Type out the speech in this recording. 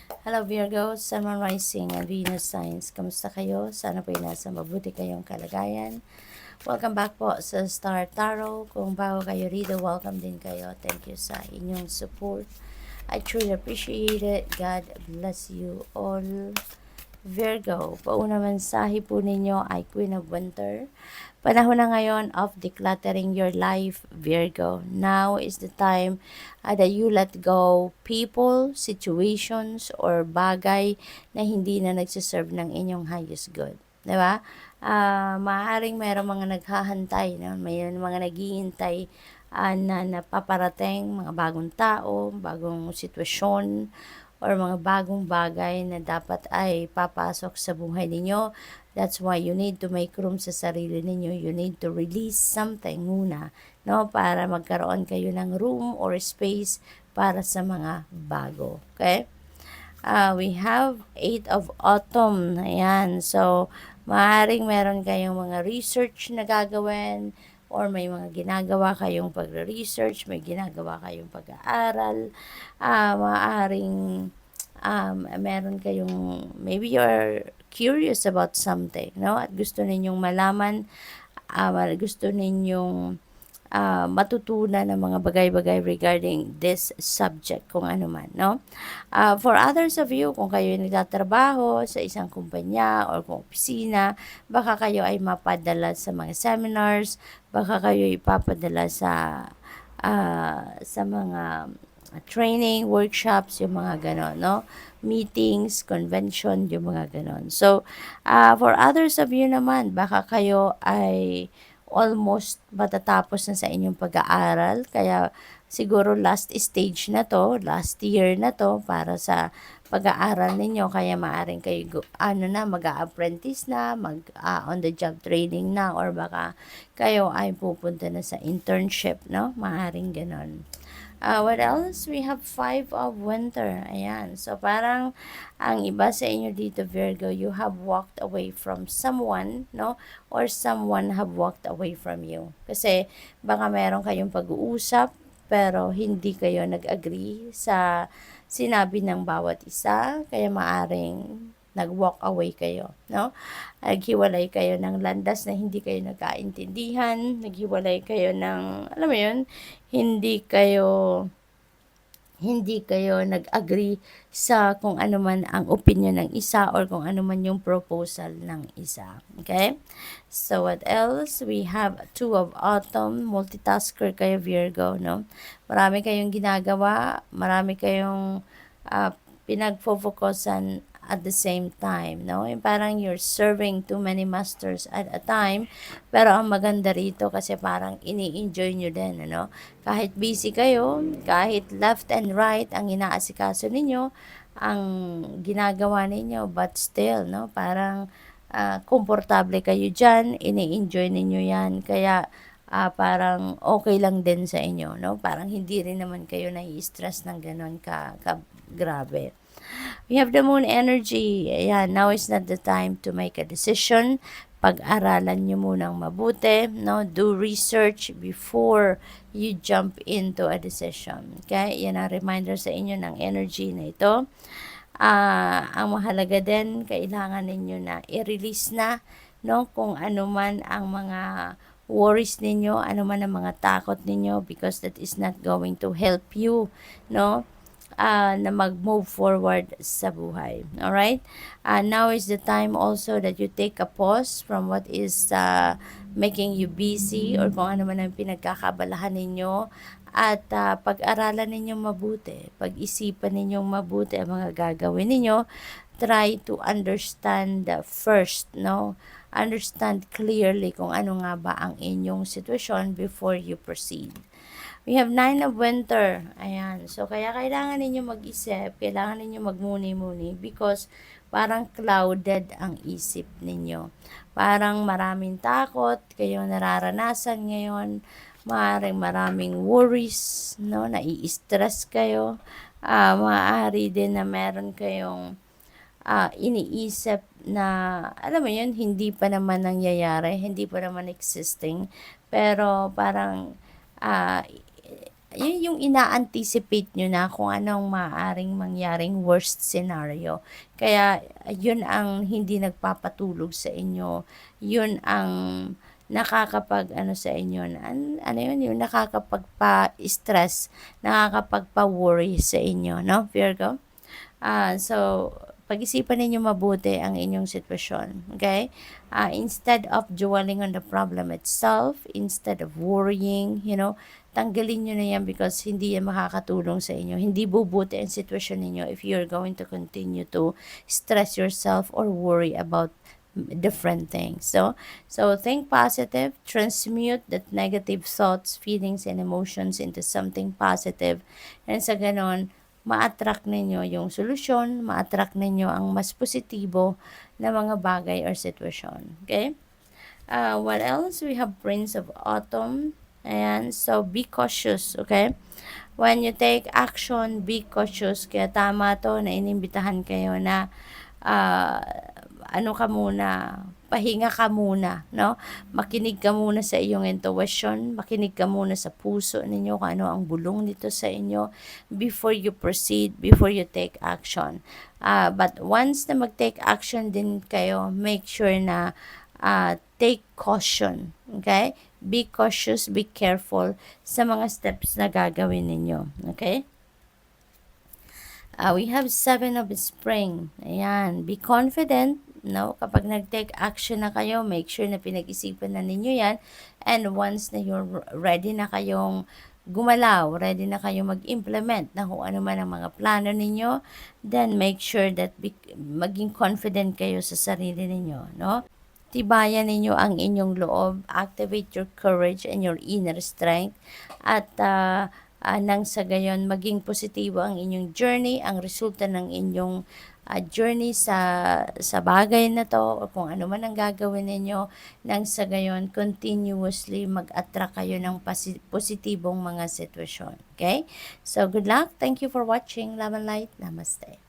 Hello Virgo, Sun, Moon, Rising, and Venus signs. Kamusta kayo? Sana po nasa mabuti kayong kalagayan. Welcome back po sa Star Tarot. Kung bago kayo rito, welcome din kayo. Thank you sa inyong support. I truly appreciate it. God bless you all. Virgo, pauna mensahe po ninyo ay Queen of Winter. Panahon na ngayon of decluttering your life, Virgo. Now is the time that you let go people, situations, or bagay na hindi na nagsiserve ng inyong highest good. Diba? Maaaring mayroong mga naghahantay, no? May mga naghihintay na napaparating, mga bagong tao, bagong sitwasyon, or mga bagong bagay na dapat ay papasok sa buhay ninyo. That's why you need to make room sa sarili ninyo. You need to release something muna, no? Para magkaroon kayo ng room or space para sa mga bago. Okay? We have 8 of Autumn. Ayan. So, maaaring meron kayong mga research na gagawin or may mga ginagawa kayong pag-research, may ginagawa kayong pag-aaral. Maaaring meron kayong, maybe you're curious about something, no? At gusto ninyong malaman, gusto ninyong matutunan ng mga bagay-bagay regarding this subject, kung ano man, no? For others of you, kung kayo nagtatrabaho sa isang kumpanya or kung opisina, baka kayo ay mapadala sa mga seminars, baka kayo ipapadala sa mga training, workshops, yung mga ganon, no? Meetings, convention, yung mga ganon. So, for others of you naman, baka kayo ay almost matatapos na sa inyong pag-aaral. Kaya siguro last stage na to, last year na to para sa pag-aaral ninyo. Kaya maaring kayo mag-a-apprentice na, on the job training na, or baka kayo ay pupunta na sa internship, no? Maaring ganon. What else? We have 5 of Winter. Ayan. So, parang ang iba sa inyo dito, Virgo, you have walked away from someone, no? Or someone have walked away from you. Kasi, baka meron kayong pag-uusap, pero hindi kayo nag-agree sa sinabi ng bawat isa. Kaya maaring nag-walk away kayo, no? Naghiwalay kayo ng landas na hindi kayo nagkaintindihan, naghiwalay kayo ng, alam mo yun, hindi kayo nag-agree sa kung ano man ang opinion ng isa or kung ano man yung proposal ng isa. Okay? So, what else? We have 2 of Autumn. Multitasker kayo, Virgo, no? Marami kayong ginagawa, marami kayong pinag-focusan at the same time, no? Yung parang you're serving too many masters at a time, pero ang maganda rito kasi parang ini-enjoy nyo din, ano? Kahit busy kayo, kahit left and right ang inaasikaso ninyo, ang ginagawa ninyo, but still, no? Parang komportable kayo dyan, ini-enjoy ninyo yan, kaya parang okay lang din sa inyo, no? Parang hindi rin naman kayo nai-stress ng ganon ka grabe. We have the moon energy. Ayan, now is not the time to make a decision. Pag-aralan nyo munang mabuti, no? Do research before you jump into a decision. Okay? Yan ang reminder sa inyo ng energy na ito. Ang mahalaga din, kailangan ninyo na i-release na, no? Kung ano man ang mga worries ninyo, ano man ang mga takot ninyo, because that is not going to help you, no? Na mag-move forward sa buhay. Alright? Now is the time also that you take a pause from what is making you busy or kung ano man ang pinagkakabalahan ninyo at pag-aralan ninyong mabuti, pag-isipan ninyong mabuti ang mga gagawin ninyo. Try to understand first, no? Understand clearly kung ano nga ba ang inyong sitwasyon before you proceed. We have 9 of Winter. Ayan. So, kaya kailangan ninyo mag-isip, kailangan ninyo magmuni-muni because parang clouded ang isip ninyo. Parang maraming takot kayong nararanasan ngayon. Maraming worries, no? Nai-stress kayo. Maaari din na meron kayong iniisip na, alam mo yun, hindi pa naman nangyayari, hindi pa naman existing. Pero parang yun yung ina-anticipate nyo na kung anong maaaring mangyaring worst scenario. Kaya yun ang hindi nagpapatulog sa inyo. Yun ang nakakapag ano sa inyo, ano yun, yung nakakapagpa-stress, nakakapagpa-worry sa inyo, no, Virgo? So, pag-isipan ninyo mabuti ang inyong sitwasyon. Okay? Instead of dwelling on the problem itself, instead of worrying, tanggalin nyo na yan because hindi yan makakatulong sa inyo. Hindi bubuti ang sitwasyon ninyo if you're going to continue to stress yourself or worry about different things. So think positive, transmute that negative thoughts, feelings, and emotions into something positive. And sa ganon, ma-attract ninyo yung solusyon, ma-attract ninyo ang mas positibo na mga bagay or sitwasyon. Okay? What else? We have Prince of Autumn. Ayan, so be cautious, okay? When you take action, be cautious. Kaya tama to na inimbitahan kayo na uh, ano ka muna, pahinga ka muna, no? Makinig ka muna sa iyong intuition, makinig ka muna sa puso ninyo kung ano ang bulong nito sa inyo before you proceed, before you take action. But once na mag-take action din kayo, make sure na take caution, okay? Be cautious, be careful sa mga steps na gagawin ninyo, okay? We have Seven of Spring. Ayan, be confident, no? Kapag nag-take action na kayo, make sure na pinag-isipan na ninyo yan. And once na you're ready na kayong gumalaw, ready na kayong mag-implement na kung ano man ang mga plano ninyo, then make sure that maging confident kayo sa sarili ninyo, no? Tibayan ninyo ang inyong loob, activate your courage and your inner strength, at nang sa gayon maging positibo ang inyong journey, ang resulta ng inyong journey sa bagay na to o kung ano man ang gagawin ninyo, nang sa gayon continuously mag-attract kayo ng positibong mga sitwasyon. Okay? So good luck. Thank you for watching. Love and light. Namaste.